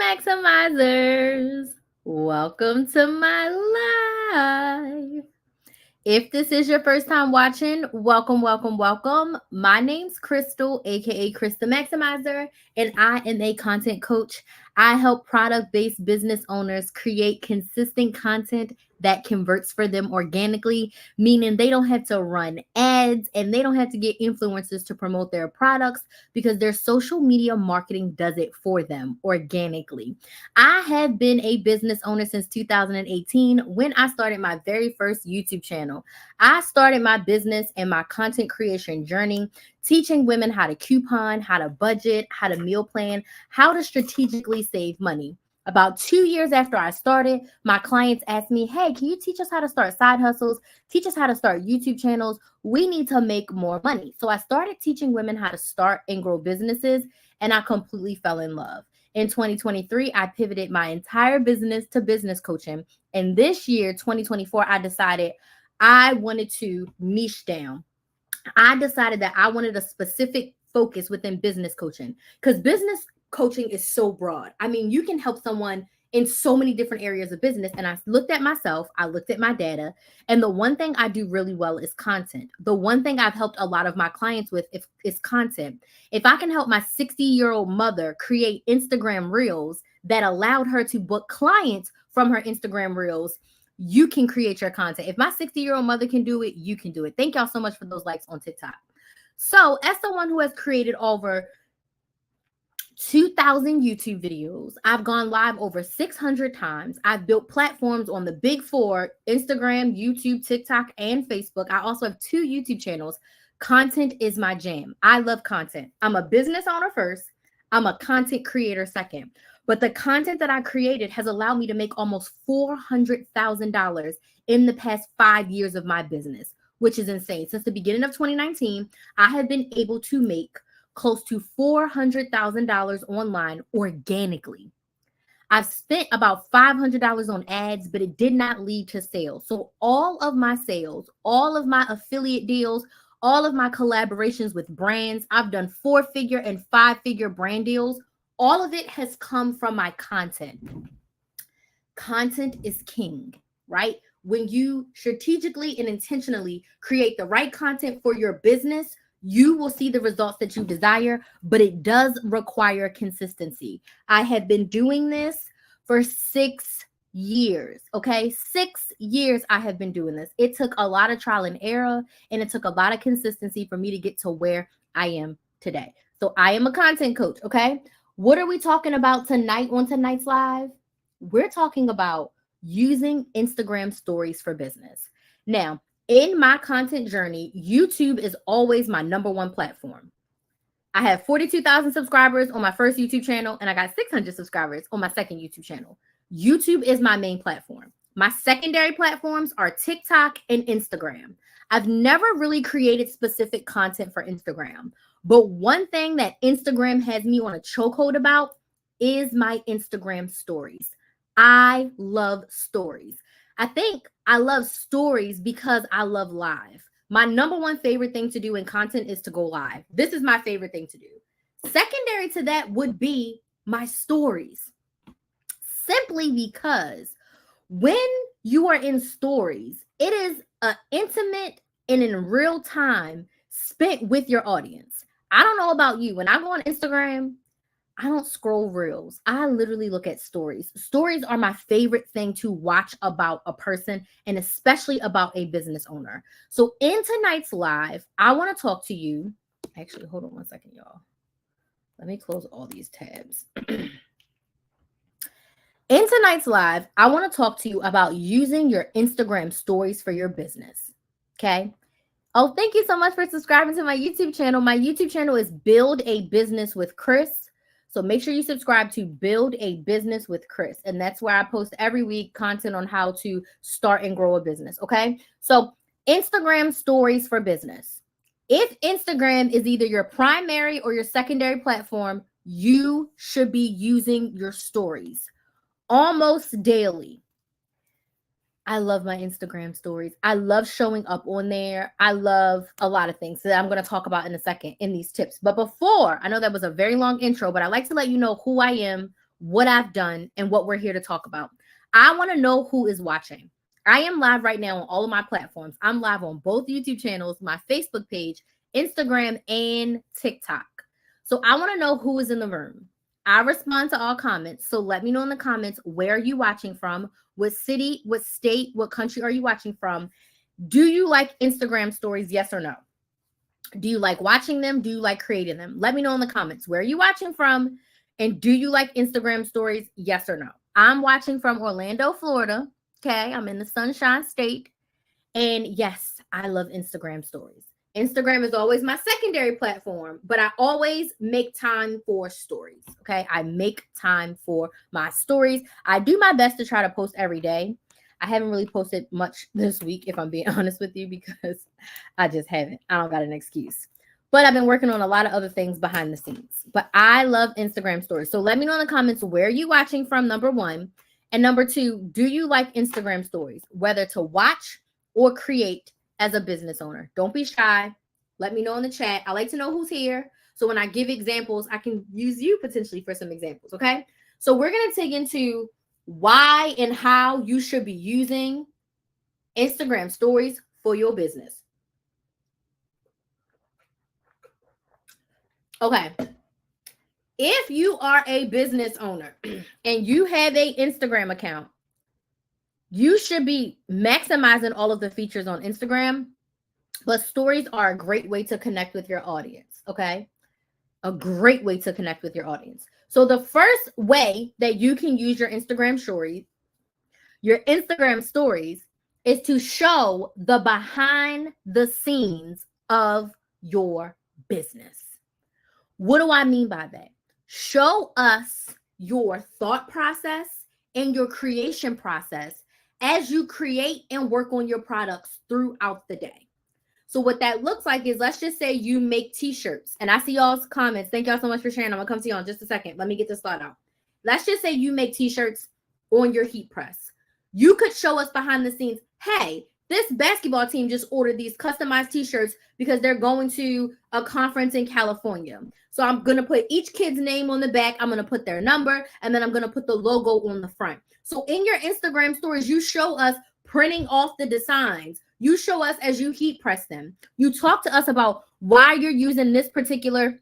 Maximizers. Welcome to my live. If this is your first time watching, welcome. My name's Crystal, aka Krista Maximizer, and I am a content coach. I help product based business owners create consistent content that converts for them organically, meaning they don't have to run ads and they don't have to get influencers to promote their products because their social media marketing does it for them organically. I have been a business owner since 2018 when I started my very first YouTube channel. I started my business and my content creation journey teaching women how to coupon, how to budget, how to meal plan, how to strategically save money. About 2 years after I started, my clients asked me, hey, can you teach us how to start side hustles? Teach us how to start YouTube channels. We need to make more money. So I started teaching women how to start and grow businesses, and I completely fell in love. In 2023, I pivoted my entire business to business coaching. And this year, 2024, I decided I wanted to niche down. I decided that I wanted a specific focus within business coaching because business coaching is so broad. I mean, you can help someone in so many different areas of business. And I looked at myself, I looked at my data, and the one thing I do really well is content. The one thing I've helped a lot of my clients with is content. If I can help my 60-year-old mother create Instagram reels that allowed her to book clients from her Instagram reels, you can create your content. If my 60-year-old mother can do it, you can do it. Thank y'all so much for those likes on TikTok. So, as someone who has created over 2,000 YouTube videos, I've gone live over 600 times. I've built platforms on the big four: Instagram, YouTube, TikTok, and Facebook. I also have 2 YouTube channels. Content is my jam. I love content. I'm a business owner first, I'm a content creator second. But the content that I created has allowed me to make almost $400,000 in the past 5 years of my business, which is insane. Since the beginning of 2019, I have been able to make close to $400,000 online organically. I've spent about $500 on ads, but it did not lead to sales. So all of my sales, all of my affiliate deals, all of my collaborations with brands, I've done 4-figure and 5-figure brand deals. All of it has come from my content. Content is king, right? When you strategically and intentionally create the right content for your business, you will see the results that you desire, but it does require consistency. I have been doing this for 6 years, okay? 6 years I have been doing this. It took a lot of trial and error, and it took a lot of consistency for me to get to where I am today. So I am a content coach, okay? What are we talking about tonight on tonight's live? We're talking about using Instagram stories for business. Now, in my content journey, YouTube is always my number one platform. I have 42,000 subscribers on my first YouTube channel, and I got 600 subscribers on my second YouTube channel. YouTube is my main platform. My secondary platforms are TikTok and Instagram. I've never really created specific content for Instagram, but one thing that Instagram has me on a chokehold about is my Instagram stories. I love stories. I think I love stories because I love live. My number one favorite thing to do in content is to go live. This is my favorite thing to do. Secondary to that would be my stories. Simply because when you are in stories, it is an intimate and in real time spent with your audience. I don't know about you. When I go on Instagram, I don't scroll reels. I literally look at stories. Stories are my favorite thing to watch about a person, and especially about a business owner. So in tonight's live, I want to talk to you. Actually, hold on one second, y'all. Let me close all these tabs. In tonight's live, I want to talk to you about using your Instagram stories for your business. Okay. Oh, thank you so much for subscribing to my YouTube channel. My YouTube channel is Build a Business with Chris. So make sure you subscribe to Build a Business with Chris. And that's where I post every week content on how to start and grow a business. Okay. So Instagram stories for business. If Instagram is either your primary or your secondary platform, you should be using your stories almost daily. I love my Instagram stories. I love showing up on there. I love a lot of things that I'm going to talk about in a second in these tips. But before, I know that was a very long intro, but I like to let you know who I am, what I've done, and what we're here to talk about. I want to know who is watching. I am live right now on all of my platforms. I'm live on both YouTube channels, my Facebook page, Instagram, and TikTok. So I want to know who is in the room. I respond to all comments. So let me know in the comments, where are you watching from? What city, what state, what country are you watching from? Do you like Instagram stories? Yes or no? Do you like watching them? Do you like creating them? Let me know in the comments. Where are you watching from? And do you like Instagram stories? Yes or no? I'm watching from Orlando, Florida. Okay. I'm in the Sunshine State. And yes, I love Instagram stories. Instagram is always my secondary platform, but I always make time for stories. Okay. I make time for my stories. I do my best to try to post every day. I haven't really posted much this week, if I'm being honest with you, because I just haven't. I don't got an excuse. But I've been working on a lot of other things behind the scenes. But I love Instagram stories. So let me know in the comments, where are you watching from, number one. And number two, do you like Instagram stories, whether to watch or create as a business owner? Don't be shy. Let me know in the chat. I like to know who's here. So when I give examples, I can use you potentially for some examples. Okay. So we're going to take into why and how you should be using Instagram stories for your business. Okay. If you are a business owner and you have an Instagram account, you should be maximizing all of the features on Instagram, but stories are a great way to connect with your audience. Okay. A great way to connect with your audience. So the first way that you can use your Instagram stories is to show the behind the scenes of your business. What do I mean by that? Show us your thought process and your creation process as you create and work on your products throughout the day. So what that looks like is, let's just say you make t-shirts, and I see y'all's comments. Thank y'all so much for sharing. I'm gonna come to you in just a second. Let me get this slide out. Let's just say you make t-shirts on your heat press. You could show us behind the scenes, hey, this basketball team just ordered these customized t-shirts because they're going to a conference in California. So I'm going to put each kid's name on the back. I'm going to put their number, and then I'm going to put the logo on the front. So in your Instagram stories, you show us printing off the designs. You show us as you heat press them. You talk to us about why you're using this particular,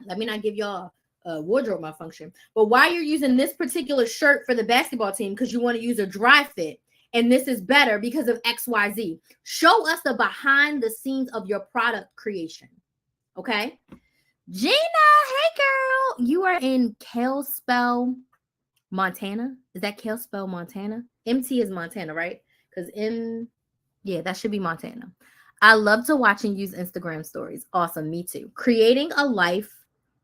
let me not give y'all a wardrobe malfunction, but why you're using this particular shirt for the basketball team, because you want to use a dry fit. And this is better because of XYZ. Show us the behind the scenes of your product creation. Okay. Gina, hey girl. You are in Kalispell, Montana. Is that Kalispell, Montana? MT is Montana, right? Because yeah, that should be Montana. I love to watch and use Instagram stories. Awesome. Me too. Creating a life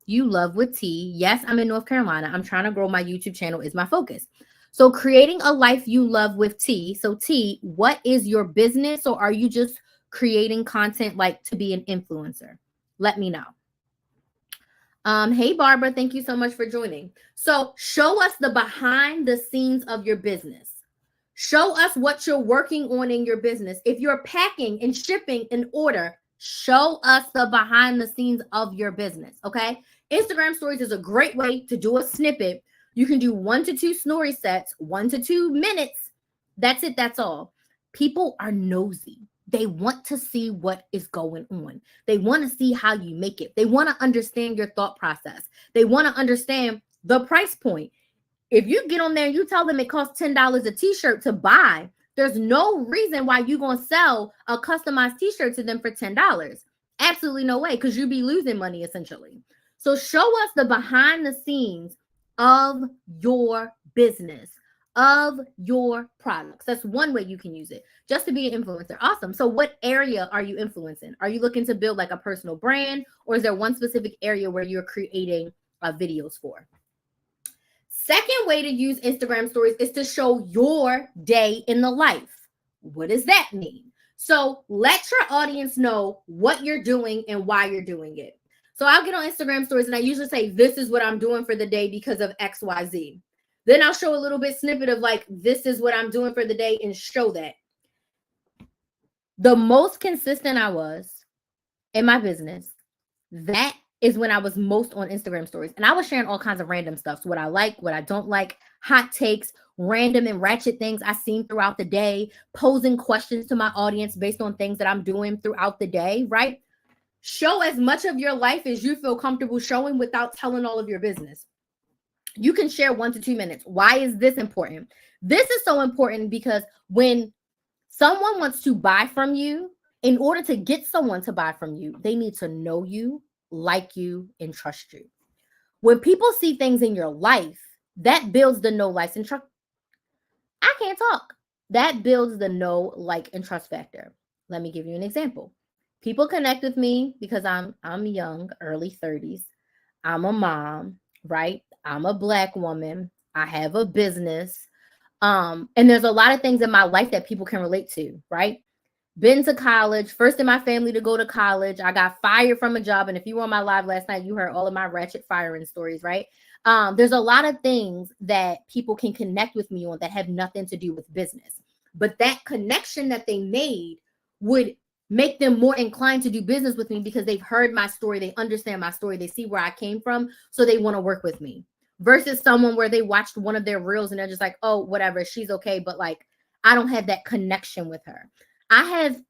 you love with T. Yes, I'm in North Carolina. I'm trying to grow my YouTube channel is my focus. So creating a life you love with T. So T, what is your business? Or are you just creating content like to be an influencer? Let me know. Hey, Barbara, thank you so much for joining. So show us the behind the scenes of your business. Show us what you're working on in your business. If you're packing and shipping an order, show us the behind the scenes of your business. Okay. Instagram stories is a great way to do a snippet. You can do 1 to 2 story sets, 1 to 2 minutes. That's it. That's all. People are nosy. They want to see what is going on. They want to see how you make it. They want to understand your thought process. They want to understand the price point. If you get on there and you tell them it costs $10 a t-shirt to buy, there's no reason why you're going to sell a customized t-shirt to them for $10. Absolutely no way, because you'd be losing money essentially. So show us the behind the scenes of your business, of your products. That's one way you can use it, just to be an influencer. Awesome. So what area are you influencing? Are you looking to build like a personal brand, or is there one specific area where you're creating videos for? Second way to use Instagram stories is to show your day in the life. What does that mean? So let your audience know what you're doing and why you're doing it. So I'll get on Instagram stories and I usually say, this is what I'm doing for the day because of XYZ. Then I'll show a little bit snippet of like, this is what I'm doing for the day, and show that. The most consistent I was in my business, that is when I was most on Instagram stories. And I was sharing all kinds of random stuff. So what I like, what I don't like, hot takes, random and ratchet things I seen throughout the day, posing questions to my audience based on things that I'm doing throughout the day, right? Show as much of your life as you feel comfortable showing without telling all of your business. You can share 1 to 2 minutes. Why is this important? This is so important because when someone wants to buy from you, in order to get someone to buy from you, they need to know you, like you, and trust you. When people see things in your life, that builds the know, like, and trust. I can't talk. That builds the know, like, and trust factor. Let me give you an example. People connect with me because I'm young, early 30s. I'm a mom, right? I'm a Black woman. I have a business. And there's a lot of things in my life that people can relate to, right? Been to college, first in my family to go to college. I got fired from a job. And if you were on my live last night, you heard all of my ratchet firing stories, right? There's a lot of things that people can connect with me on that have nothing to do with business. But that connection that they made would make them more inclined to do business with me because they've heard my story, they understand my story, they see where I came from, so they want to work with me. Versus someone where they watched one of their reels and they're just like, oh, whatever, she's okay, but like, I don't have that connection with her. I have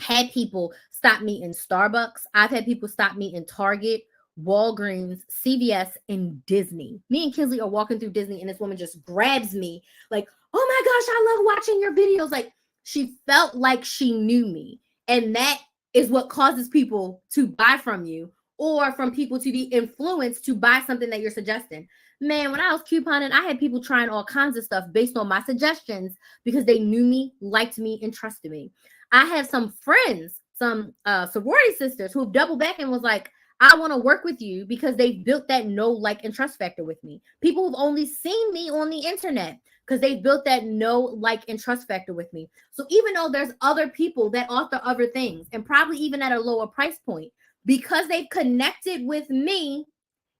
had people stop me in Starbucks. I've had people stop me in Target, Walgreens, CVS, and Disney. Me and Kinsley are walking through Disney, and this woman just grabs me like, oh my gosh, I love watching your videos. Like, she felt like she knew me. And that is what causes people to buy from you, or from people to be influenced to buy something that you're suggesting. Man, when I was couponing, I had people trying all kinds of stuff based on my suggestions because they knew me, liked me, and trusted me. I have some friends, some sorority sisters who doubled back and was like, I want to work with you because they've built that know, like, and trust factor with me. People who've only seen me on the internet because they've built that know, like, and trust factor with me. So even though there's other people that offer other things and probably even at a lower price point, because they've connected with me,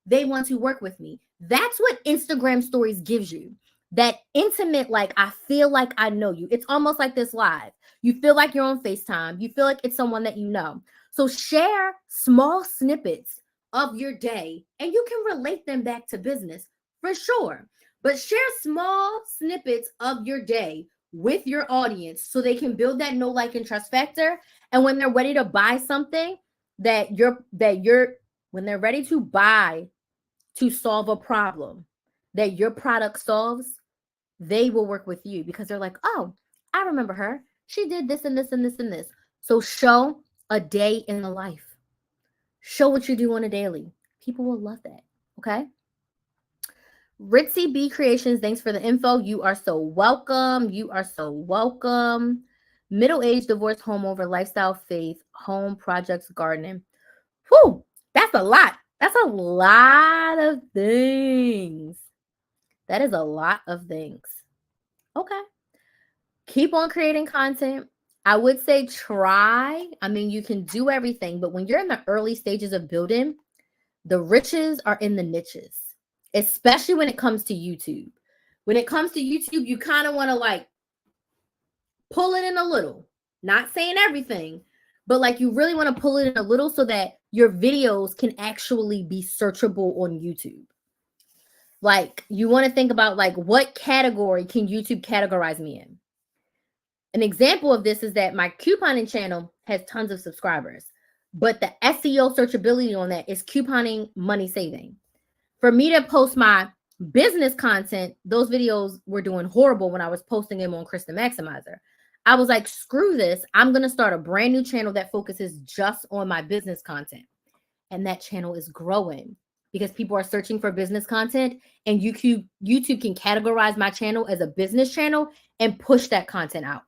they want to work with me. That's what Instagram stories gives you. That intimate, like, I feel like I know you. It's almost like this live. You feel like you're on FaceTime. You feel like it's someone that you know. So share small snippets of your day and you can relate them back to business for sure. But share small snippets of your day with your audience so they can build that know, like, and trust factor. And when they're ready to buy something when they're ready to buy to solve a problem that your product solves, they will work with you because they're like, oh, I remember her. She did this and this and this and this. So show a day in the life. Show what you do on a daily. People will love that. Okay. Ritzy B Creations, thanks for the info. You are so welcome. You are so welcome. Middle-aged, divorced, home over, lifestyle, faith, home, projects, gardening. Whew, that's a lot. That's a lot of things. That is a lot of things. Okay. Keep on creating content. I would say try. I mean, you can do everything, but when you're in the early stages of building, the riches are in the niches, especially when it comes to YouTube. When it comes to YouTube, you kind of want to like pull it in a little, not saying everything, but like you really want to pull it in a little so that your videos can actually be searchable on YouTube. Like you want to think about like what category can YouTube categorize me in? An example of this is that my couponing channel has tons of subscribers, but the SEO searchability on that is couponing money saving. For me to post my business content, those videos were doing horrible when I was posting them on Krista Maximizer. I was like, screw this. I'm going to start a brand new channel that focuses just on my business content. And that channel is growing because people are searching for business content, and YouTube can categorize my channel as a business channel and push that content out.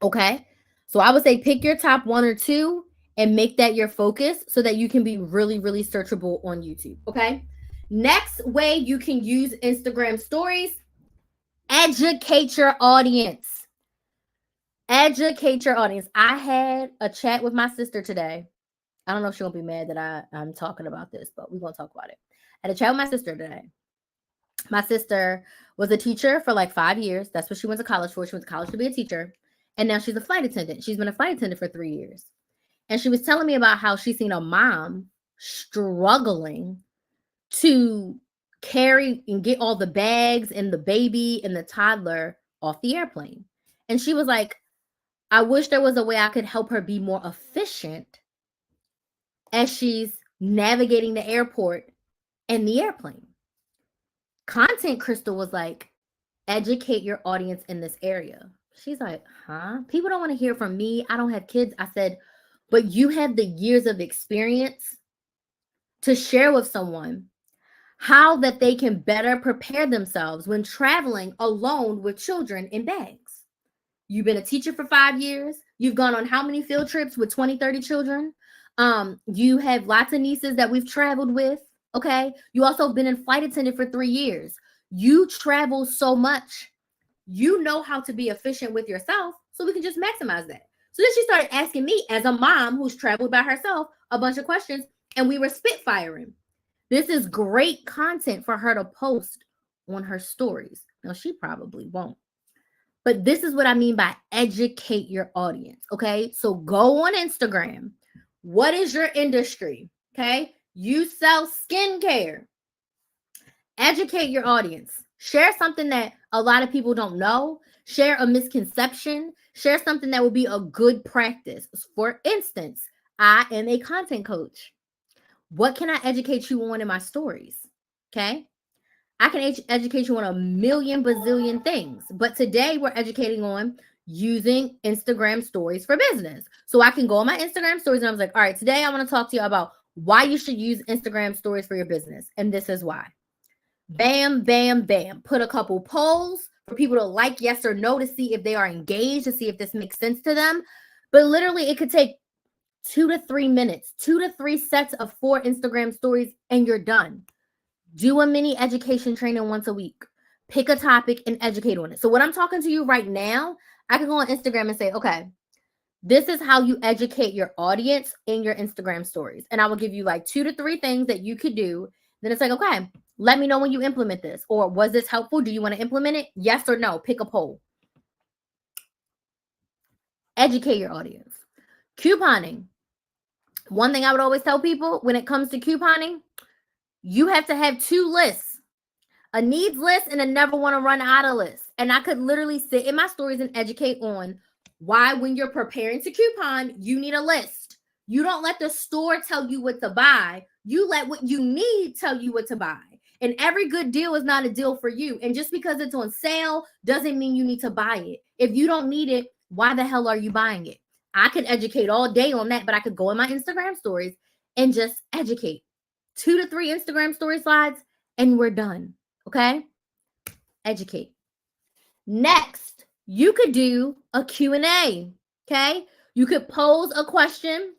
Okay. So I would say pick your top 1 or 2 and make that your focus so that you can be really, really searchable on YouTube. Okay. Next way you can use Instagram stories, educate your audience. Educate your audience. I had a chat with my sister today. I don't know if she won't be mad that I'm talking about this, but we're going to talk about it. I had a chat with my sister today. My sister was a teacher for like 5 years. That's what she went to college for. She went to college to be a teacher. And now she's a flight attendant. She's been a flight attendant for 3 years. And she was telling me about how she's seen a mom struggling to carry and get all the bags and the baby and the toddler off the airplane. And she was like, I wish there was a way I could help her be more efficient as she's navigating the airport and the airplane. Content Crystal was like, educate your audience in this area. She's like, huh? People don't want to hear from me. I don't have kids. I said, but you have the years of experience to share with someone how that they can better prepare themselves when traveling alone with children in bags. You've been a teacher for 5 years. You've gone on how many field trips with 20, 30 children? You have lots of nieces that we've traveled with. Okay. You also have been in flight attendant for 3 years. You travel so much. You know how to be efficient with yourself, so we can just maximize that. So then she started asking me, as a mom who's traveled by herself, a bunch of questions, and we were spitfiring. This is great content for her to post on her stories. Now, she probably won't. But this is what I mean by educate your audience, okay? So go on Instagram. What is your industry, okay? You sell skincare. Educate your audience. Share something that a lot of people don't know. Share a misconception. Share something that would be a good practice. For instance, I am a content coach. What can I educate you on in my stories? Okay. I can educate you on a million bazillion things. But today we're educating on using Instagram stories for business. So I can go on my Instagram stories and I was like, all right, today I want to talk to you about why you should use Instagram stories for your business. And this is why. Bam, bam, bam. Put a couple polls for people to like yes or no to see if they are engaged, to see if this makes sense to them. But literally, it could take 2 to 3 minutes, 2 to 3 sets of 4 Instagram stories, and you're done. Do a mini education training once a week. Pick a topic and educate on it. So when I'm talking to you right now, I can go on Instagram and say, okay, this is how you educate your audience in your Instagram stories. And I will give you like 2 to 3 things that you could do. Then it's like, okay, let me know when you implement this. Or was this helpful? Do you want to implement it? Yes or no? Pick a poll. Educate your audience. Couponing. One thing I would always tell people when it comes to couponing, you have to have 2 lists, a needs list and a never want to run out of list. And I could literally sit in my stories and educate on why when you're preparing to coupon, you need a list. You don't let the store tell you what to buy. You let what you need tell you what to buy. And every good deal is not a deal for you. And just because it's on sale doesn't mean you need to buy it. If you don't need it, why the hell are you buying it? I could educate all day on that, but I could go in my Instagram stories and just educate. 2 to 3 Instagram story slides, and we're done. Okay? Educate. Next, you could do a Q&A. Okay? You could pose a question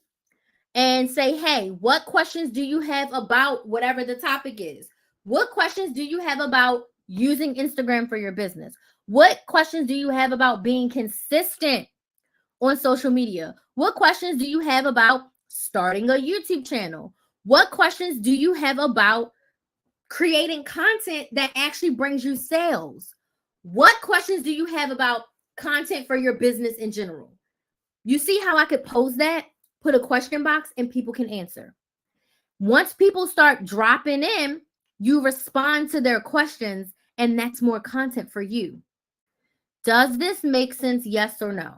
and say, hey, what questions do you have about whatever the topic is? What questions do you have about using Instagram for your business? What questions do you have about being consistent on social media? What questions do you have about starting a YouTube channel? What questions do you have about creating content that actually brings you sales? What questions do you have about content for your business in general? You see how I could pose that, put a question box, and people can answer. Once people start dropping in, you respond to their questions, and that's more content for you. Does this make sense? Yes or no?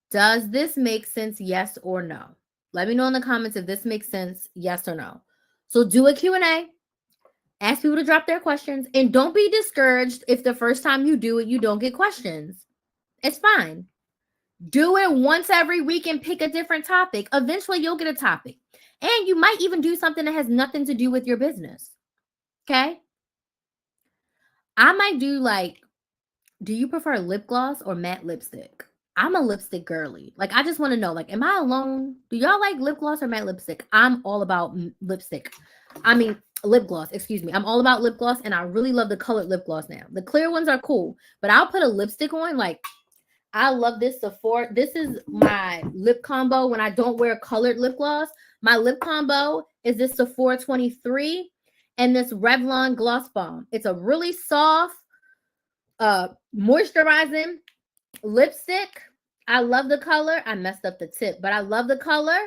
Does this make sense? Yes or no? Let me know in the comments if this makes sense, yes or no. So do a Q&A. Ask people to drop their questions. And don't be discouraged if the first time you do it, you don't get questions. It's fine. Do it once every week and pick a different topic. Eventually, you'll get a topic. And you might even do something that has nothing to do with your business. Okay? I might do like, do you prefer lip gloss or matte lipstick? I'm a lipstick girly. Like, I just want to know, like, am I alone? Do y'all like lip gloss or matte lipstick? I'm all about lipstick. I mean, lip gloss, excuse me. I'm all about lip gloss, and I really love the colored lip gloss now. The clear ones are cool, but I'll put a lipstick on. Like, I love this Sephora. This is my lip combo when I don't wear colored lip gloss. My lip combo is this Sephora 23 and this Revlon Gloss Bomb. It's a really soft, moisturizing lipstick. I love the color. I messed up the tip, but I love the color.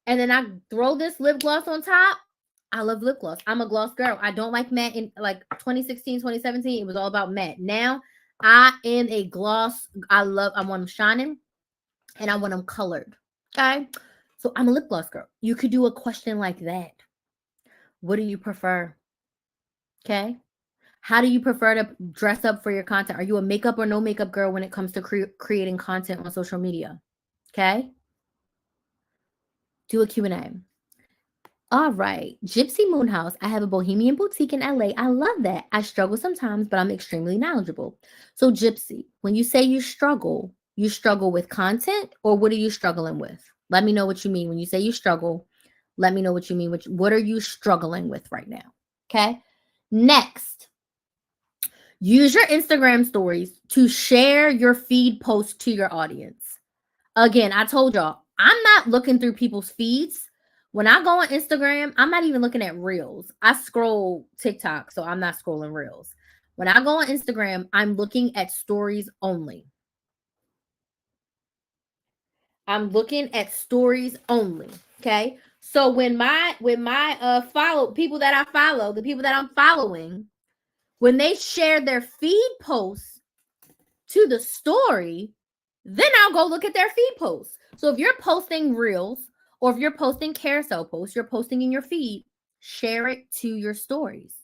and then I throw this lip gloss on top. I love lip gloss. I'm a gloss girl. I don't like matte. In like 2016, 2017, it was all about matte. Now I am a gloss. I want them shining and I want them colored. Okay. So I'm a lip gloss girl. You could do a question like that. What do you prefer? Okay. How do you prefer to dress up for your content? Are you a makeup or no makeup girl when it comes to creating content on social media? Okay. Do a Q&A. All right. Gypsy Moonhouse. I have a bohemian boutique in LA. I love that. I struggle sometimes, but I'm extremely knowledgeable. So, Gypsy, when you say you struggle with content, or what are you struggling with? Let me know what you mean. When you say you struggle, let me know what you mean. What are you struggling with right now? Okay. Next, use your Instagram stories to share your feed post to your audience. Again, I told y'all, I'm not looking through people's feeds. When I go on Instagram, I'm not even looking at reels. I scroll TikTok, so I'm not scrolling reels. When I go on Instagram, I'm looking at stories only. I'm looking at stories only. Okay. So when my people that I follow, the people that I'm following, when they share their feed posts to the story, then I'll go look at their feed posts. So if you're posting reels or if you're posting carousel posts, you're posting in your feed, share it to your stories.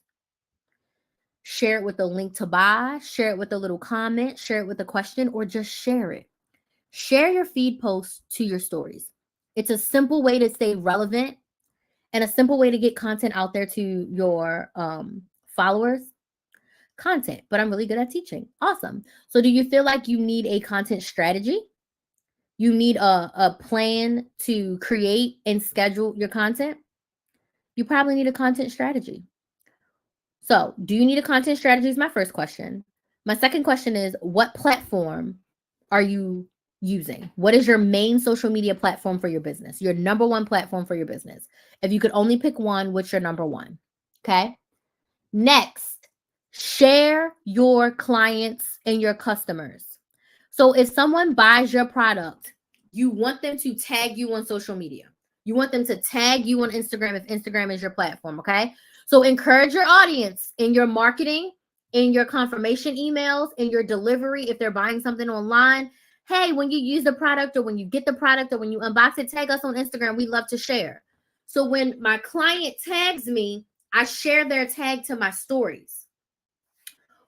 Share it with a link to buy, share it with a little comment, share it with a question, or just share it. Share your feed posts to your stories. It's a simple way to stay relevant and a simple way to get content out there to your followers. Content, but I'm really good at teaching. Awesome. So do you feel like you need a content strategy? You need a plan to create and schedule your content? You probably need a content strategy. So, do you need a content strategy is my first question. My second question is, what platform are you using? What is your main social media platform for your business? Your number one platform for your business. If you could only pick one, what's your number one? Okay. Next, share your clients and your customers. So if someone buys your product, you want them to tag you on social media. You want them to tag you on Instagram if Instagram is your platform, okay? So encourage your audience in your marketing, in your confirmation emails, in your delivery if they're buying something online. Hey, when you use the product or when you get the product or when you unbox it, tag us on Instagram. We love to share. So when my client tags me, I share their tag to my stories.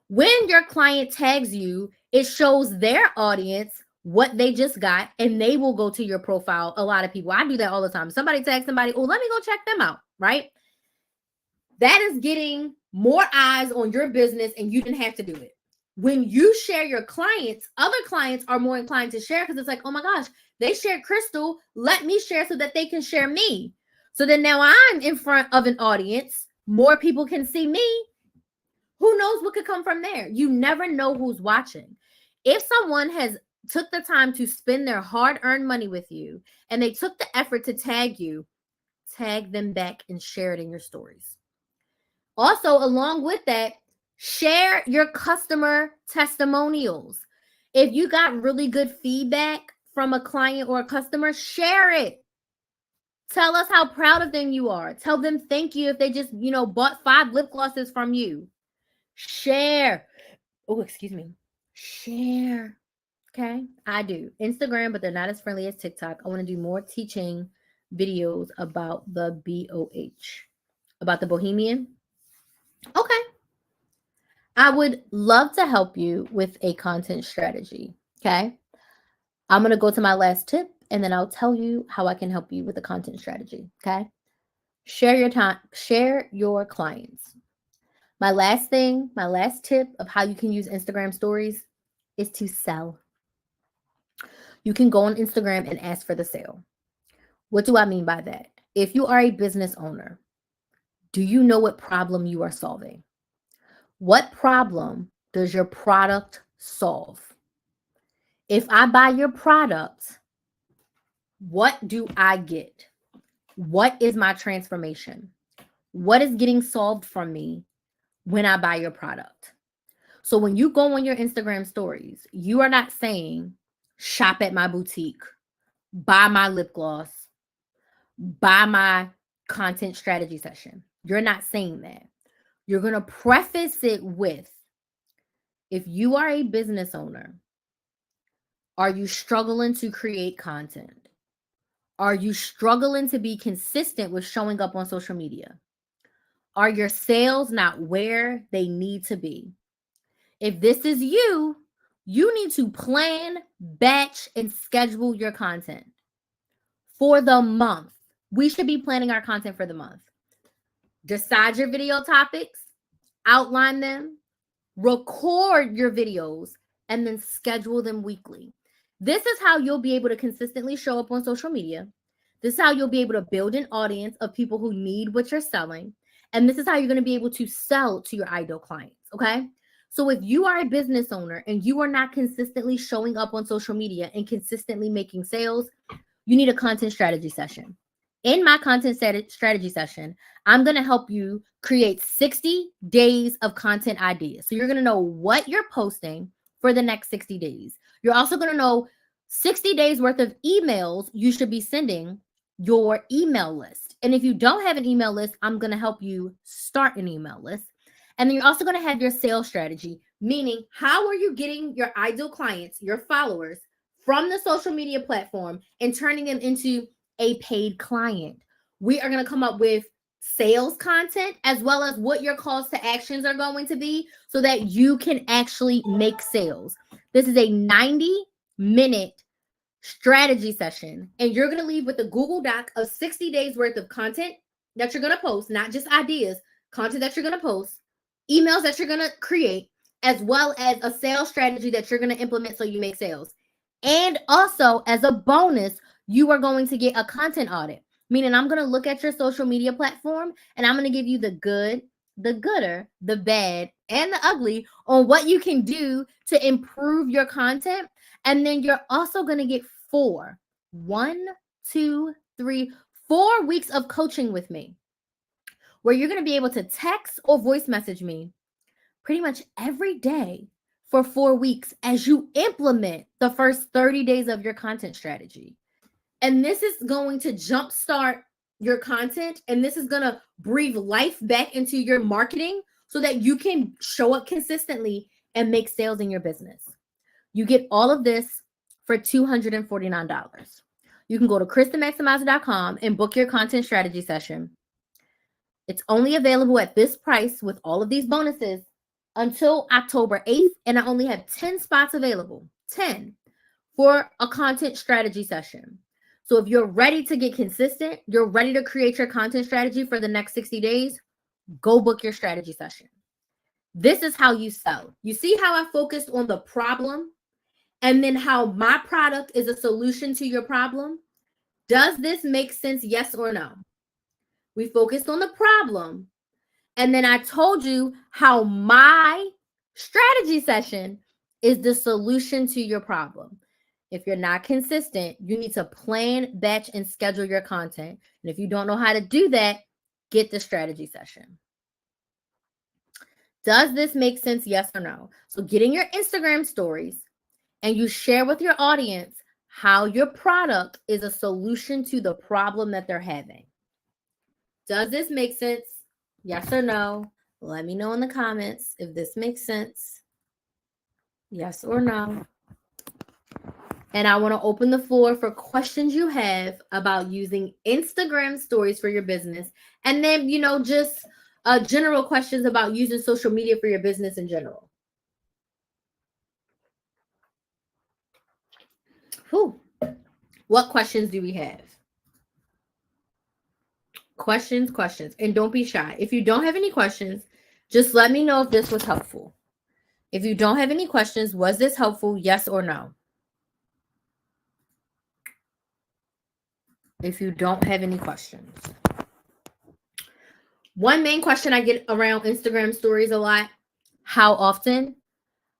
When your client tags you, it shows their audience what they just got and they will go to your profile. A lot of people, I do that all the time. Somebody tags somebody, oh, let me go check them out, right? That is getting more eyes on your business and you didn't have to do it. When you share your clients, other clients are more inclined to share because it's like, oh my gosh, they shared Crystal. Let me share so that they can share me. So then now I'm in front of an audience. More people can see me. Who knows what could come from there? You never know who's watching. If someone has took the time to spend their hard-earned money with you and they took the effort to tag you, tag them back and share it in your stories. Also, along with that, share your customer testimonials. If you got really good feedback from a client or a customer, share it. Tell us how proud of them you are. Tell them thank you if they just, bought 5 lip glosses from you. Share. Oh, excuse me. Share. Okay. I do Instagram, but they're not as friendly as TikTok. I want to do more teaching videos about the BOH, about the Bohemian. Okay. I would love to help you with a content strategy. Okay. I'm going to go to my last tip and then I'll tell you how I can help you with a content strategy. Okay. Share your time, share your clients. My last tip of how you can use Instagram stories is to sell. You can go on Instagram and ask for the sale. What do I mean by that? If you are a business owner, do you know what problem you are solving? What problem does your product solve? If I buy your product, what do I get? What is my transformation? What is getting solved from me when I buy your product? So when you go on your Instagram stories, you are not saying, shop at my boutique, buy my lip gloss, buy my content strategy session. You're not saying that. You're going to preface it with, if you are a business owner, are you struggling to create content? Are you struggling to be consistent with showing up on social media? Are your sales not where they need to be? If this is you, you need to plan, batch, and schedule your content for the month. We should be planning our content for the month. Decide your video topics, outline them, record your videos, and then schedule them weekly. This is how you'll be able to consistently show up on social media. This is how you'll be able to build an audience of people who need what you're selling. And this is how you're going to be able to sell to your ideal clients. Okay. So if you are a business owner and you are not consistently showing up on social media and consistently making sales, you need a content strategy session. In my content strategy session, I'm going to help you create 60 days of content ideas. So you're going to know what you're posting for the next 60 days. You're also going to know 60 days worth of emails you should be sending your email list. And if you don't have an email list, I'm going to help you start an email list. And then you're also going to have your sales strategy, meaning how are you getting your ideal clients, your followers, from the social media platform and turning them into a paid client. We are going to come up with sales content as well as what your calls to actions are going to be so that you can actually make sales. This is a 90-minute strategy session, and you're going to leave with a Google Doc of 60 days worth of content that you're going to post, not just ideas, content that you're going to post, emails that you're going to create, as well as a sales strategy that you're going to implement so you make sales. And also, as a bonus, you are going to get a content audit, meaning I'm going to look at your social media platform and I'm going to give you the good, the gooder, the bad, and the ugly on what you can do to improve your content. And then you're also going to get 4 weeks of coaching with me, where you're going to be able to text or voice message me pretty much every day for 4 weeks as you implement the first 30 days of your content strategy. And this is going to jumpstart your content, and this is going to breathe life back into your marketing so that you can show up consistently and make sales in your business. You get all of this for $249. You can go to KristenMaximizer.com and book your content strategy session. It's only available at this price with all of these bonuses until October 8th, and I only have 10 spots available, 10, for a content strategy session. So if you're ready to get consistent, you're ready to create your content strategy for the next 60 days, go book your strategy session. This is how you sell. You see how I focused on the problem and then how my product is a solution to your problem? Does this make sense? Yes or no? We focused on the problem. And then I told you how my strategy session is the solution to your problem. If you're not consistent, you need to plan, batch, and schedule your content. And if you don't know how to do that, get the strategy session. Does this make sense? Yes or no? So get in your Instagram stories and you share with your audience how your product is a solution to the problem that they're having. Does this make sense? Yes or no? Let me know in the comments if this makes sense. Yes or no? And I want to open the floor for questions you have about using Instagram stories for your business. And then, just general questions about using social media for your business in general. Whew. What questions do we have? Questions. And don't be shy. If you don't have any questions, just let me know if this was helpful. If you don't have any questions, was this helpful? Yes or no? If you don't have any questions. One main question I get around Instagram stories a lot, how often?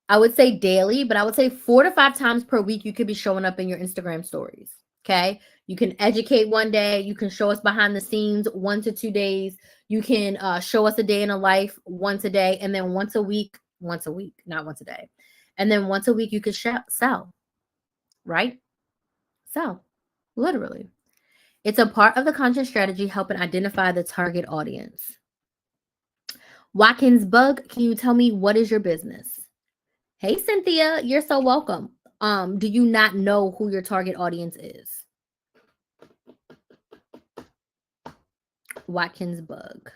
I would say daily, but I would say 4 to 5 times per week you could be showing up in your Instagram stories. Okay. You can educate one day. You can show us behind the scenes 1 to 2 days. You can show us a day in a life once a day. And then once a week, not once a day. And then once a week you could sell, right? Sell, literally. It's a part of the content strategy helping identify the target audience. Watkins Bug, can you tell me what is your business? Hey Cynthia, you're so welcome. Do you not know who your target audience is? Watkins Bug.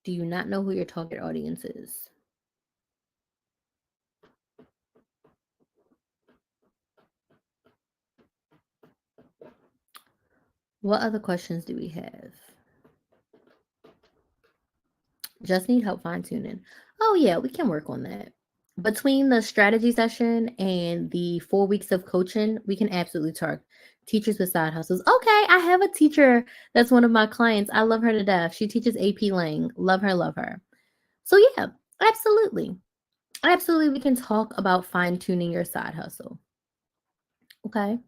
Do you not know who your target audience is? What other questions do we have? Just need help fine tuning. Oh, yeah, we can work on that. Between the strategy session and the 4 weeks of coaching, we can absolutely target teachers with side hustles. Okay, I have a teacher that's one of my clients. I love her to death. She teaches AP Lang. Love her, love her. So, yeah, absolutely. Absolutely, we can talk about fine tuning your side hustle. Okay.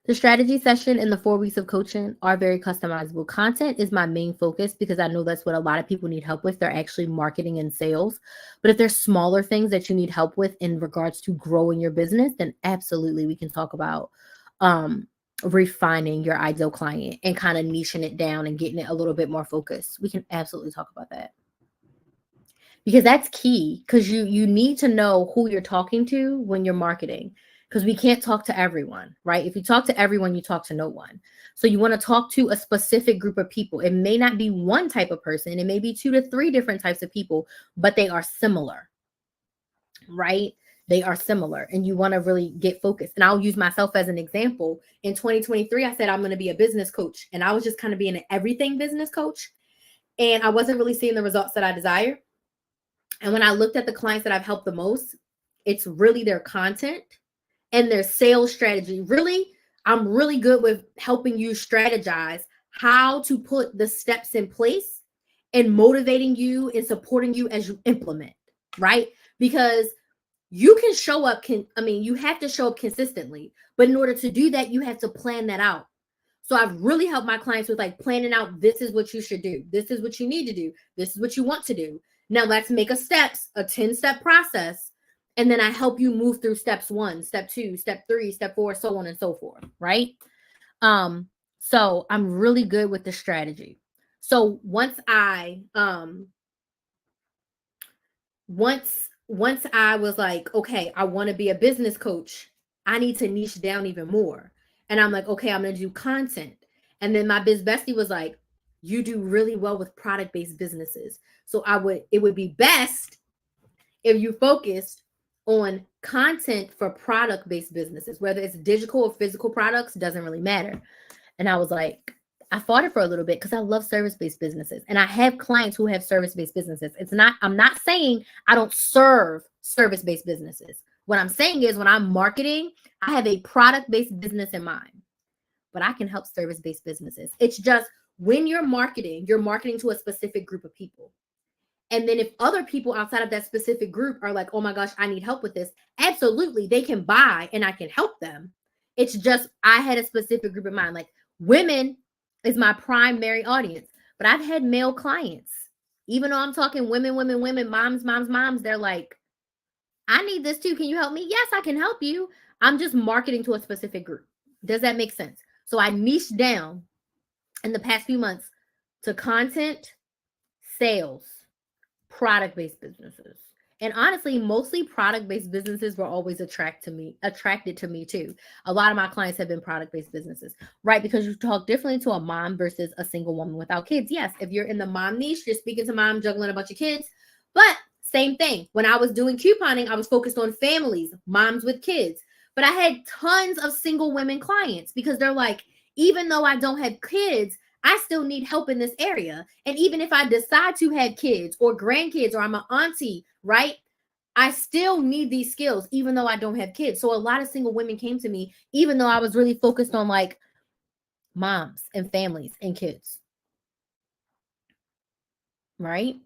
The strategy session and the 4 weeks of coaching are very customizable. Content is my main focus because I know that's what a lot of people need help with. They're actually marketing and sales. But if there's smaller things that you need help with in regards to growing your business, then absolutely we can talk about refining your ideal client and kind of niching it down and getting it a little bit more focused. We can absolutely talk about that. Because that's key, because you need to know who you're talking to when you're marketing, because we can't talk to everyone, right? If you talk to everyone, you talk to no one. So you want to talk to a specific group of people. It may not be one type of person, it may be 2 to 3 different types of people, but they are similar, right? They are similar, and you want to really get focused. And I'll use myself as an example. In 2023, I said I'm going to be a business coach, and I was just kind of being an everything business coach, and I wasn't really seeing the results that I desire. And when I looked at the clients that I've helped the most, it's really their content and their sales strategy. Really, I'm really good with helping you strategize how to put the steps in place and motivating you and supporting you as you implement, right? Because you can show up, you have to show up consistently, but in order to do that, you have to plan that out. So I've really helped my clients with like planning out, this is what you should do. This is what you need to do. This is what you want to do. Now let's make a 10-step process. And then I help you move through steps 1, step 2, step 3, step 4, so on and so forth. Right. So I'm really good with the strategy. So once I was like, okay, I want to be a business coach, I need to niche down even more. And I'm like, okay, I'm going to do content. And then my biz bestie was like, you do really well with product-based businesses. So it would be best if you focused on content for product-based businesses, whether it's digital or physical products, doesn't really matter. And I was like, I fought it for a little bit because I love service-based businesses. And I have clients who have service-based businesses. I'm not saying I don't serve service-based businesses. What I'm saying is when I'm marketing, I have a product-based business in mind, but I can help service-based businesses. It's just when you're marketing to a specific group of people. And then if other people outside of that specific group are like, oh my gosh, I need help with this, absolutely, they can buy and I can help them. It's just I had a specific group in mind. Like women is my primary audience, but I've had male clients. Even though I'm talking women, moms, they're like, I need this too. Can you help me? Yes, I can help you. I'm just marketing to a specific group. Does that make sense? So I niched down in the past few months to content, sales, product-based businesses. And honestly, mostly product-based businesses were always attracted to me too. A lot of my clients have been product-based businesses, right? Because you talk differently to a mom versus a single woman without kids. Yes, if you're in the mom niche, you're speaking to mom juggling a bunch of kids. But same thing. When I was doing couponing, I was focused on families, moms with kids. But I had tons of single women clients because they're like, even though I don't have kids, I still need help in this area. And even if I decide to have kids or grandkids or I'm an auntie, right? I still need these skills, even though I don't have kids. So a lot of single women came to me, even though I was really focused on like moms and families and kids. Right?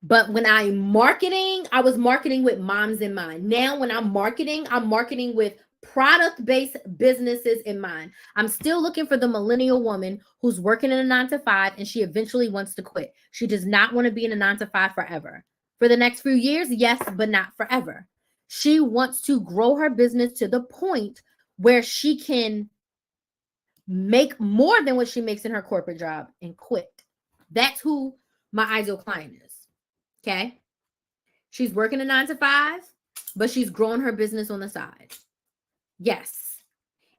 But when I'm marketing, I was marketing with moms in mind. Now, when I'm marketing with product-based businesses in mind. I'm still looking for the millennial woman who's working in a 9 to 5 and she eventually wants to quit. She does not want to be in a 9 to 5 forever. For the next few years, yes, but not forever. She wants to grow her business to the point where she can make more than what she makes in her corporate job, and quit. That's who my ideal client is. Okay. She's working a 9 to 5, but she's growing her business on the side. Yes.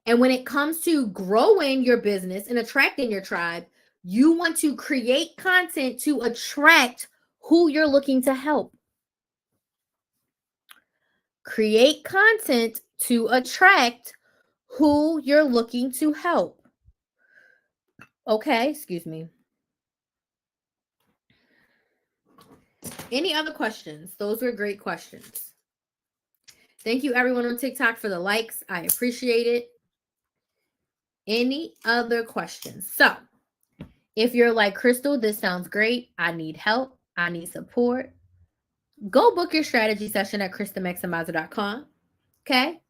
And when it comes to growing your business and attracting your tribe, you want to create content to attract who you're looking to help. Create content to attract who you're looking to help. Okay, excuse me. Any other questions? Those were great questions. Thank you, everyone on TikTok, for the likes. I appreciate it. Any other questions? So, if you're like, Crystal, this sounds great. I need help. I need support. Go book your strategy session at KristaMaximizer.com. Okay?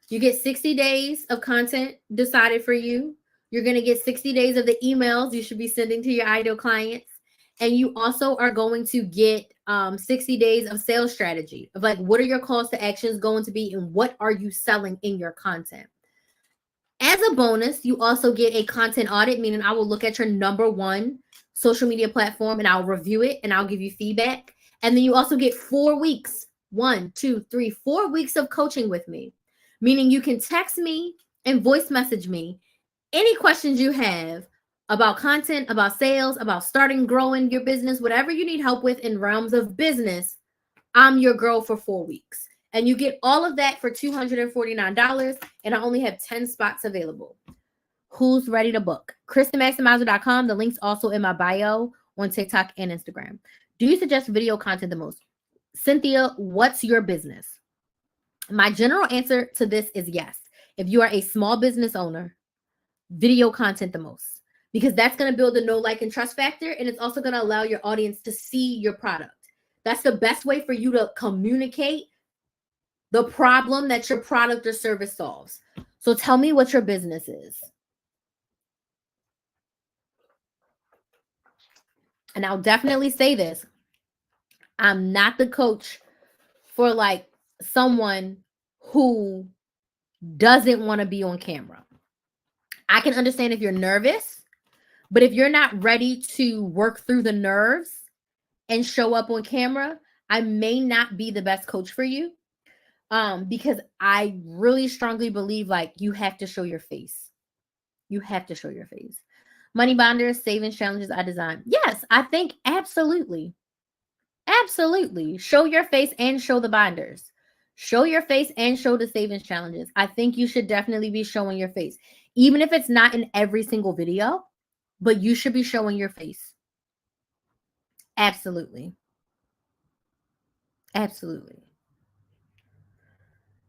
You get 60 days of content decided for you. You're going to get 60 days of the emails you should be sending to your ideal clients. And you also are going to get 60 days of sales strategy of like, what are your calls to actions going to be and what are you selling in your content? As a bonus, you also get a content audit, meaning I will look at your number one social media platform and I'll review it and I'll give you feedback. And then you also get 4 weeks, 1, 2, 3, 4 weeks of coaching with me, meaning you can text me and voice message me any questions you have about content, about sales, about starting, growing your business, whatever you need help with in realms of business. I'm your girl for 4 weeks. And you get all of that for $249. And I only have 10 spots available. Who's ready to book? KristaMaximizer.com. The link's also in my bio on TikTok and Instagram. Do you suggest video content the most? Cynthia, what's your business? My general answer to this is yes. If you are a small business owner, video content the most. Because that's going to build a know, like, and trust factor. And it's also going to allow your audience to see your product. That's the best way for you to communicate the problem that your product or service solves. So tell me what your business is. And I'll definitely say this. I'm not the coach for like someone who doesn't want to be on camera. I can understand if you're nervous, but if you're not ready to work through the nerves and show up on camera, I may not be the best coach for you. Because I really strongly believe like you have to show your face. You have to show your face. Money binders, savings challenges I designed. Yes, I think absolutely. Absolutely. Show your face and show the binders. Show your face and show the savings challenges. I think you should definitely be showing your face. Even if it's not in every single video, but you should be showing your face. Absolutely. Absolutely.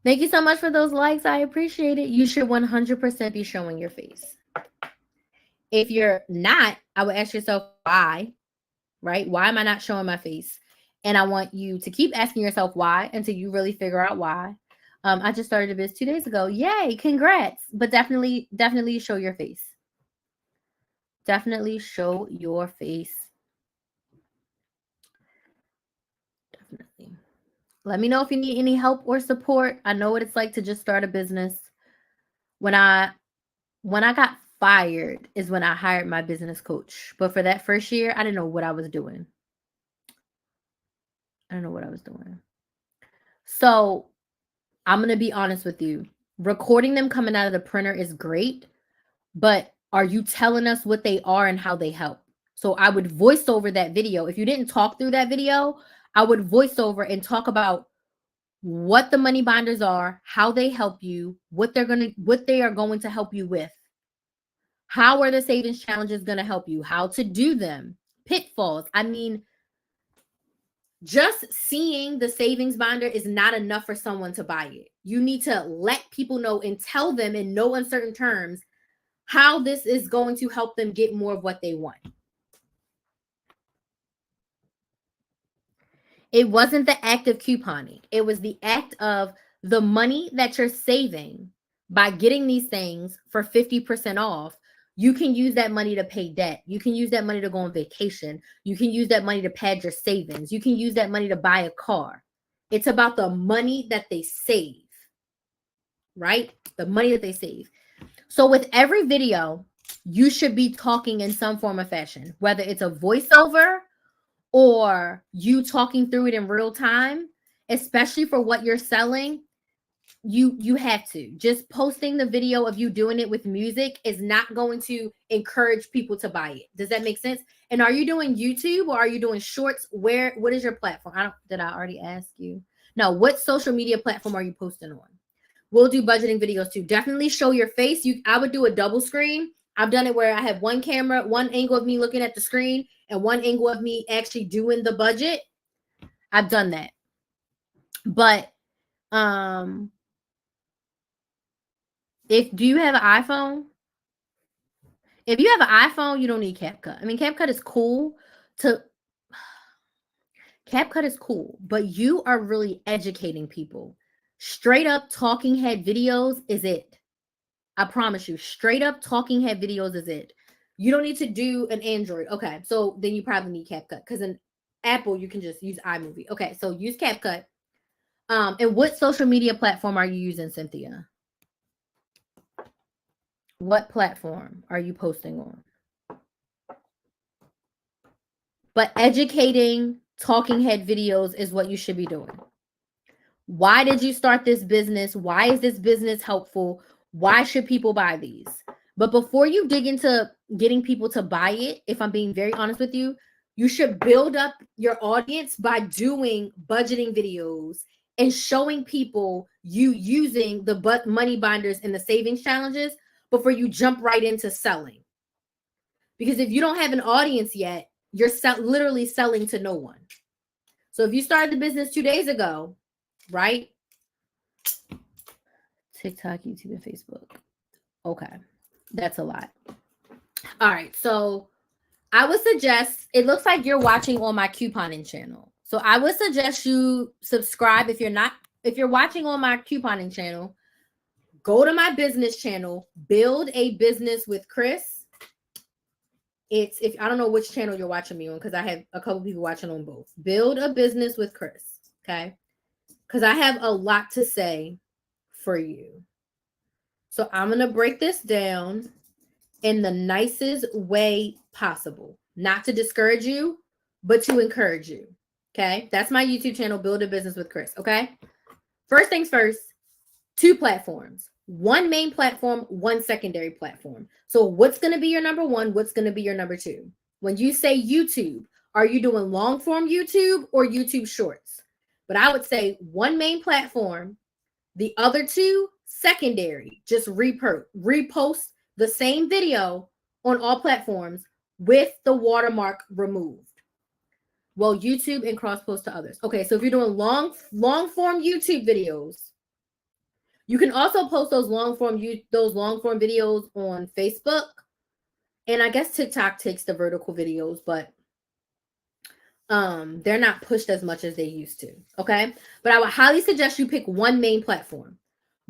Thank you so much for those likes. I appreciate it. You should 100% be showing your face. If you're not, I would ask yourself why, right? Why am I not showing my face? And I want you to keep asking yourself why until you really figure out why. I just started a biz 2 days ago. Yay, congrats. But definitely show your face. Definitely show your face. Definitely. Let me know if you need any help or support. I know what it's like to just start a business. When I got fired is when I hired my business coach. But for that first year, I didn't know what I was doing. So I'm going to be honest with you. Recording them coming out of the printer is great, but are you telling us what they are and how they help? So I would voice over that video. If you didn't talk through that video, I would voice over and talk about what the money binders are, how they help you, what they are going to help you with. How are the savings challenges going to help you? How to do them? Pitfalls. I mean, just seeing the savings binder is not enough for someone to buy it. You need to let people know and tell them in no uncertain terms how this is going to help them get more of what they want. It wasn't the act of couponing. It was the act of the money that you're saving by getting these things for 50% off. You can use that money to pay debt. You can use that money to go on vacation. You can use that money to pad your savings. You can use that money to buy a car. It's about the money that they save, right? The money that they save. So with every video, you should be talking in some form of fashion, whether it's a voiceover or you talking through it in real time, especially for what you're selling. You have to. Just posting the video of you doing it with music is not going to encourage people to buy it. Does that make sense? And are you doing YouTube or are you doing shorts? What is your platform? Did I already ask you? No, what social media platform are you posting on? We'll do budgeting videos too. Definitely show your face. I would do a double screen. I've done it where I have one camera, one angle of me looking at the screen, and one angle of me actually doing the budget. I've done that. But do you have an iPhone? If you have an iPhone, you don't need CapCut. I mean, CapCut is cool, but you are really educating people. Straight up talking head videos is it. I promise you, straight up talking head videos is it. You don't need to do an Android. Okay, so then you probably need CapCut because in Apple, you can just use iMovie. Okay, so use CapCut. And what social media platform are you using, Cynthia? What platform are you posting on? But educating talking head videos is what you should be doing. Why did you start this business? Why is this business helpful? Why should people buy these? But before you dig into getting people to buy it, if I'm being very honest with you, you should build up your audience by doing budgeting videos and showing people you using the money binders and the savings challenges before you jump right into selling. Because if you don't have an audience yet, you're literally selling to no one. So if you started the business 2 days ago, right? TikTok, YouTube, and Facebook. Okay. That's a lot. All right. So I would suggest, it looks like you're watching on my couponing channel. So I would suggest you subscribe. If you're watching on my couponing channel, go to my business channel, Build a Business with Chris. I don't know which channel you're watching me on because I have a couple people watching on both. Build a Business with Chris. Okay. Because I have a lot to say for you. So I'm going to break this down in the nicest way possible. Not to discourage you, but to encourage you. Okay. That's my YouTube channel, Build a Business with Chris. Okay. First things first, 2 platforms. One main platform, one secondary platform. So what's going to be your number 1? What's going to be your number 2? When you say YouTube, are you doing long form YouTube or YouTube shorts? But I would say one main platform, the other 2 secondary. Just repost the same video on all platforms with the watermark removed. Well, YouTube and cross post to others. Okay, so if you're doing long form YouTube videos, you can also post those long form videos on Facebook. And I guess TikTok takes the vertical videos, but they're not pushed as much as they used to. Okay. But I would highly suggest you pick one main platform.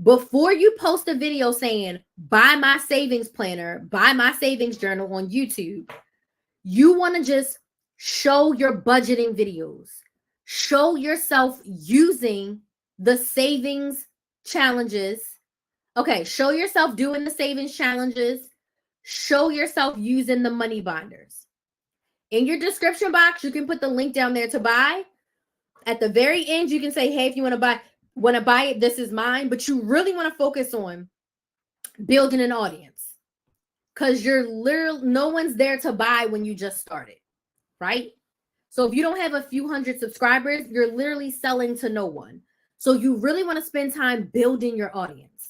Before you post a video saying, buy my savings planner, buy my savings journal on YouTube, you want to just show your budgeting videos. Show yourself using the savings challenges. Okay, show yourself doing the savings challenges. Show yourself using the money binders. In your description box, you can put the link down there to buy. At the very end, you can say, hey, if you want to buy it, this is mine. But you really want to focus on building an audience because no one's there to buy when you just started, right? So if you don't have a few hundred subscribers, you're literally selling to no one. So you really want to spend time building your audience.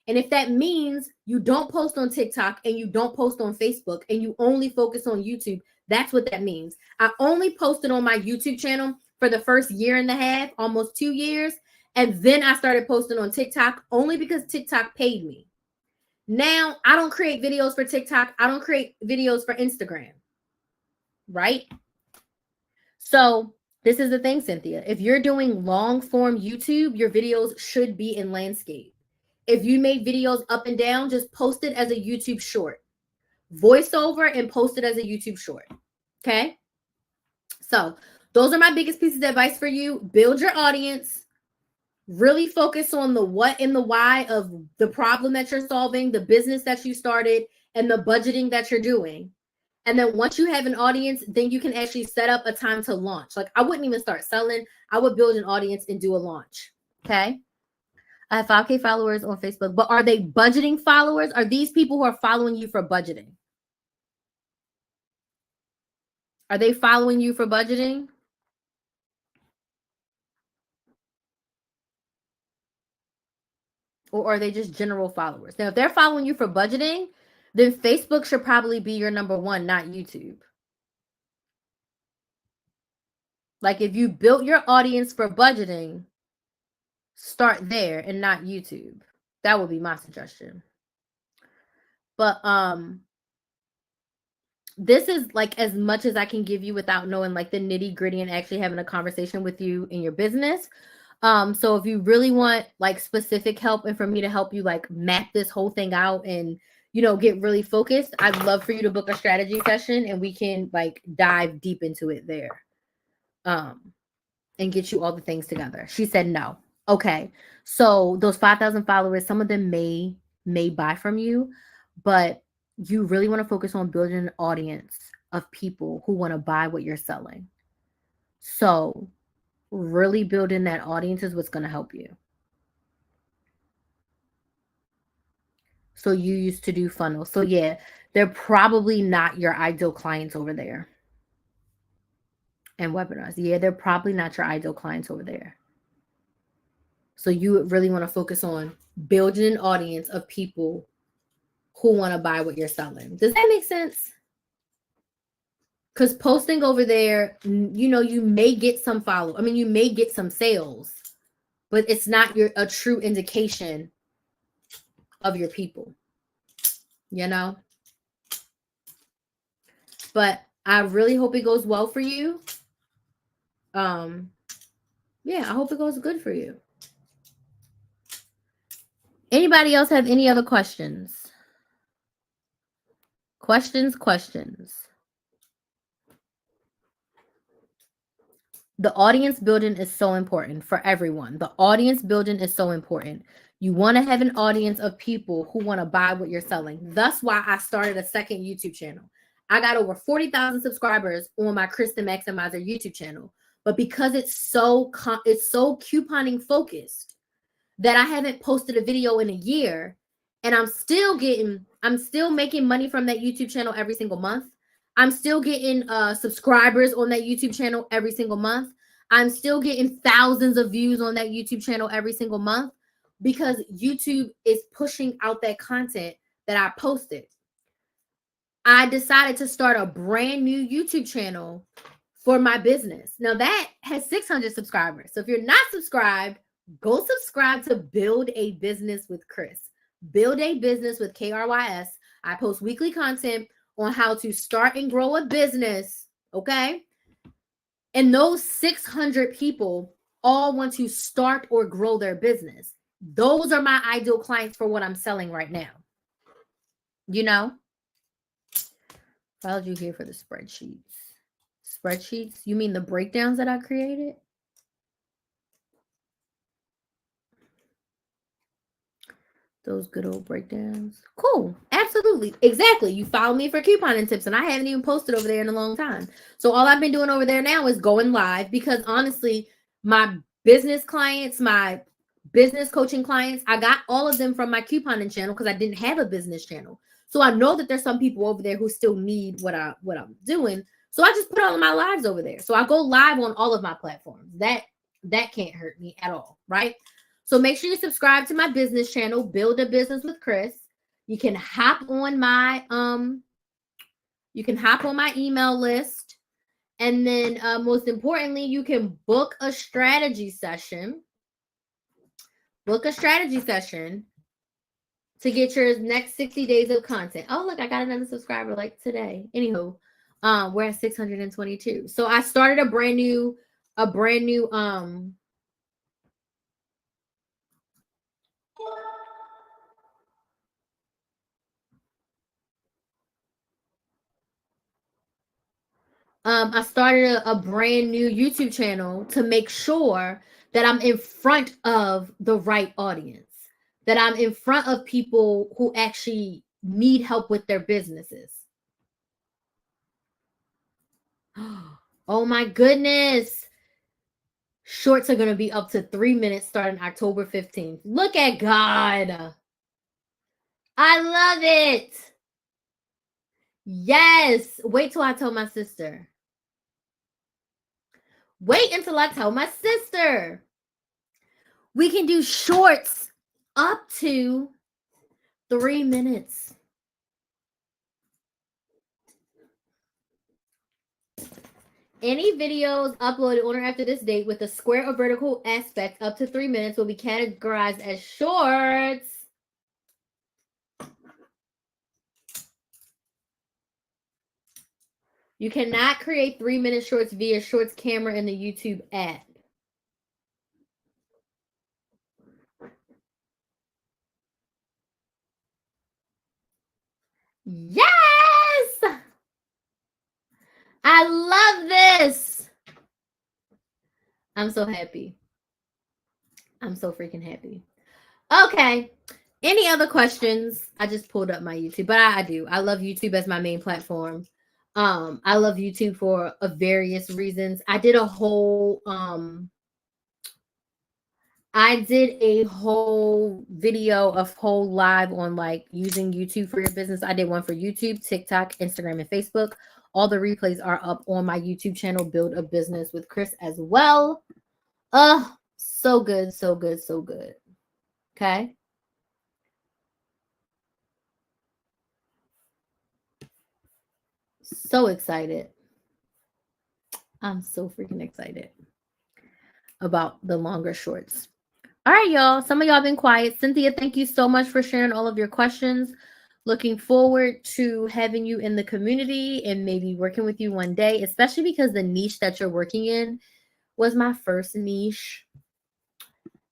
And if that means you don't post on TikTok and you don't post on Facebook and you only focus on YouTube, that's what that means. I only posted on my YouTube channel for the first 1.5 years, almost 2 years. And then I started posting on TikTok only because TikTok paid me. Now I don't create videos for TikTok. I don't create videos for Instagram. Right? So this is the thing, Cynthia. If you're doing long form YouTube, your videos should be in landscape. If you made videos up and down, just post it as a YouTube short. Voiceover and post it as a YouTube short. Okay? So those are my biggest pieces of advice for you. Build your audience. Really focus on the what and the why of the problem that you're solving, the business that you started, and the budgeting that you're doing. And then once you have an audience, then you can actually set up a time to launch. Like I wouldn't even start selling. I would build an audience and do a launch. Okay. I have 5K followers on Facebook, but are they budgeting followers? Are these people who are following you for budgeting? Are they following you for budgeting? Or are they just general followers? Now, if they're following you for budgeting, then Facebook should probably be your number one, not YouTube. Like if you built your audience for budgeting, start there and not YouTube. That would be my suggestion. But this is like as much as I can give you without knowing like the nitty-gritty and actually having a conversation with you in your business. So if you really want like specific help and for me to help you like map this whole thing out and get really focused, I'd love for you to book a strategy session and we can like dive deep into it there. And get you all the things together. She said no. Okay. So those 5,000 followers, some of them may buy from you, but you really want to focus on building an audience of people who want to buy what you're selling. So really building that audience is what's going to help you. So you used to do funnels. So yeah, they're probably not your ideal clients over there. And webinars. Yeah, they're probably not your ideal clients over there. So you really want to focus on building an audience of people who want to buy what you're selling. Does that make sense? Because posting over there, you may get some you may get some sales, but it's not a true indication of your people, But I really hope it goes well for you. Yeah, I hope it goes good for you. Anybody else have any other questions? Questions. The audience building is so important for everyone. The audience building is so important. You want to have an audience of people who want to buy what you're selling. That's why I started a second YouTube channel. I got over 40,000 subscribers on my Kristen Maximizer YouTube channel. But because it's so couponing focused that I haven't posted a video in a year, and I'm still making money from that YouTube channel every single month. I'm still getting subscribers on that YouTube channel every single month. I'm still getting thousands of views on that YouTube channel every single month because YouTube is pushing out that content that I posted. I decided to start a brand new YouTube channel for my business. Now that has 600 subscribers. So if you're not subscribed, go subscribe to Build a Business with Chris. Build a Business with KRYS. I post weekly content on how to start and grow a business, okay? And those 600 people all want to start or grow their business. Those are my ideal clients for what I'm selling right now. Followed you here for the spreadsheets. Spreadsheets? You mean the breakdowns that I created? Those good old breakdowns. Cool. Absolutely. Exactly. You follow me for couponing tips, and I haven't even posted over there in a long time. So all I've been doing over there now is going live because honestly, my business clients, my business coaching clients, I got all of them from my couponing channel because I didn't have a business channel. So I know that there's some people over there who still need what I'm doing. So I just put all of my lives over there. So I go live on all of my platforms. That can't hurt me at all, right? So make sure you subscribe to my business channel, Build a Business with Chris. You can hop on my email list. And then most importantly, you can book a strategy session. Book a strategy session to get your next 60 days of content. Oh, look, I got another subscriber like today. Anywho, we're at 622. So I started a brand new I started a brand new YouTube channel to make sure that I'm in front of the right audience, that I'm in front of people who actually need help with their businesses. Oh my goodness. Shorts are going to be up to 3 minutes starting October 15th. Look at God. I love it. Yes. Wait till I tell my sister. Wait until I tell my sister. We can do shorts up to 3 minutes. Any videos uploaded on or after this date with a square or vertical aspect up to 3 minutes will be categorized as shorts. You cannot create 3-minute shorts via Shorts camera in the YouTube app. Yes! I love this. I'm so happy. I'm so freaking happy. Okay. Any other questions? I just pulled up my YouTube, but I do. I love YouTube as my main platform. I love YouTube for various reasons. I did a whole video of whole live on like using YouTube for your business. I did one for YouTube, TikTok, Instagram, and Facebook. All the replays are up on my YouTube channel, Build a Business with Chris, as well. So good, so good, so good. Okay. So excited. I'm so freaking excited about the longer shorts. All right, y'all. Some of y'all been quiet. Cynthia, thank you so much for sharing all of your questions. Looking forward to having you in the community and maybe working with you one day, especially because the niche that you're working in was my first niche.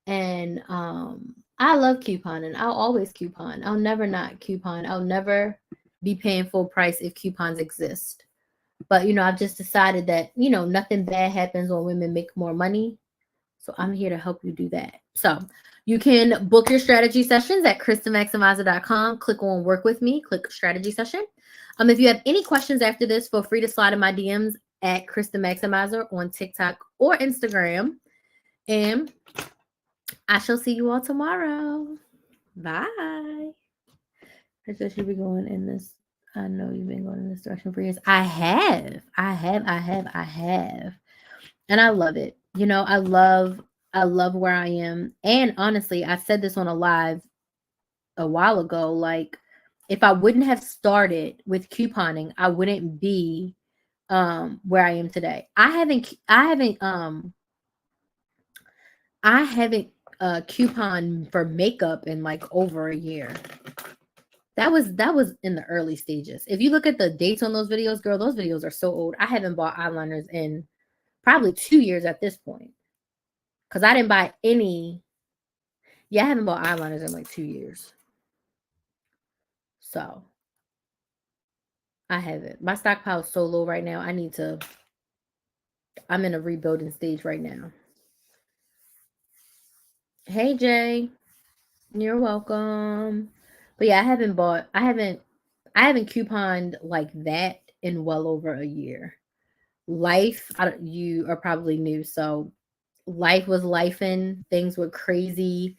And I love couponing. I'll always coupon. I'll never not coupon. I'll never be paying full price if coupons exist. But, I've just decided that, nothing bad happens when women make more money. So I'm here to help you do that. So you can book your strategy sessions at KristaMaximizer.com. Click on work with me, click strategy session. If you have any questions after this, feel free to slide in my DMs at Krista Maximizer on TikTok or Instagram. And I shall see you all tomorrow. Bye. I just should be going in this. I know you've been going in this direction for years. I have. And I love it. I love where I am. And honestly, I said this on a live a while ago. Like, if I wouldn't have started with couponing, I wouldn't be where I am today. I haven't coupon for makeup in like over a year. That was in the early stages. If you look at the dates on those videos, girl, those videos are so old. I haven't bought eyeliners in probably 2 years at this point. Because I didn't buy any. Yeah, I haven't bought eyeliners in like 2 years. So I haven't. My stockpile is so low right now. I'm in a rebuilding stage right now. Hey Jay. You're welcome. But yeah, I haven't couponed like that in well over a year. Life, you are probably new, so life was lifing, things were crazy.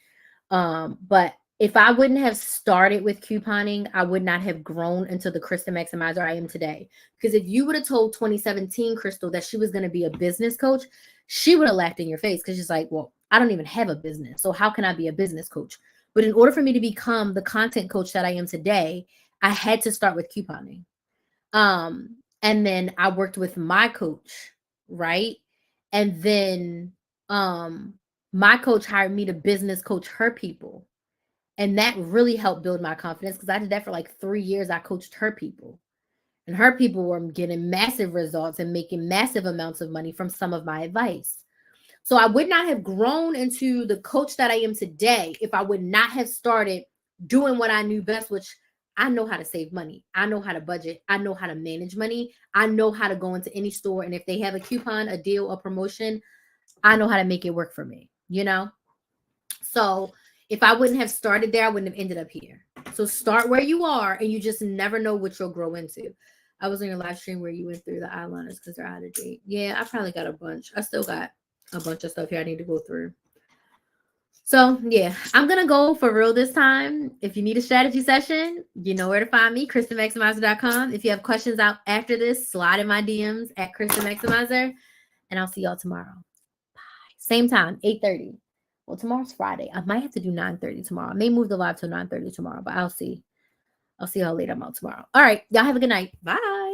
But if I wouldn't have started with couponing, I would not have grown into the Krista Maximizer I am today. Because if you would have told 2017 Crystal that she was going to be a business coach, she would have laughed in your face because she's like, well, I don't even have a business. So how can I be a business coach? But in order for me to become the content coach that I am today, I had to start with couponing. And then I worked with my coach, right? And then my coach hired me to business coach her people. And that really helped build my confidence because I did that for like 3 years. I coached her people. And her people were getting massive results and making massive amounts of money from some of my advice. So I would not have grown into the coach that I am today if I would not have started doing what I knew best, which I know how to save money. I know how to budget. I know how to manage money. I know how to go into any store. And if they have a coupon, a deal, a promotion, I know how to make it work for me, you know? So if I wouldn't have started there, I wouldn't have ended up here. So start where you are, and you just never know what you'll grow into. I was on your live stream where you went through the eyeliners because they're out of date. Yeah, I probably got a bunch. I still got a bunch of stuff here I need to go through. So yeah, I'm gonna go for real this time. If you need a strategy session, you know where to find me, KristenMaximizer.com. If you have questions out after this, slide in my DMs at Kristen Maximizer, and I'll see y'all tomorrow. Bye. Same time, 8:30. Well, tomorrow's Friday. I might have to do 9:30 tomorrow. I may move the live to 9:30 tomorrow, but I'll see. I'll see how late I'm out tomorrow. All right, y'all have a good night. Bye.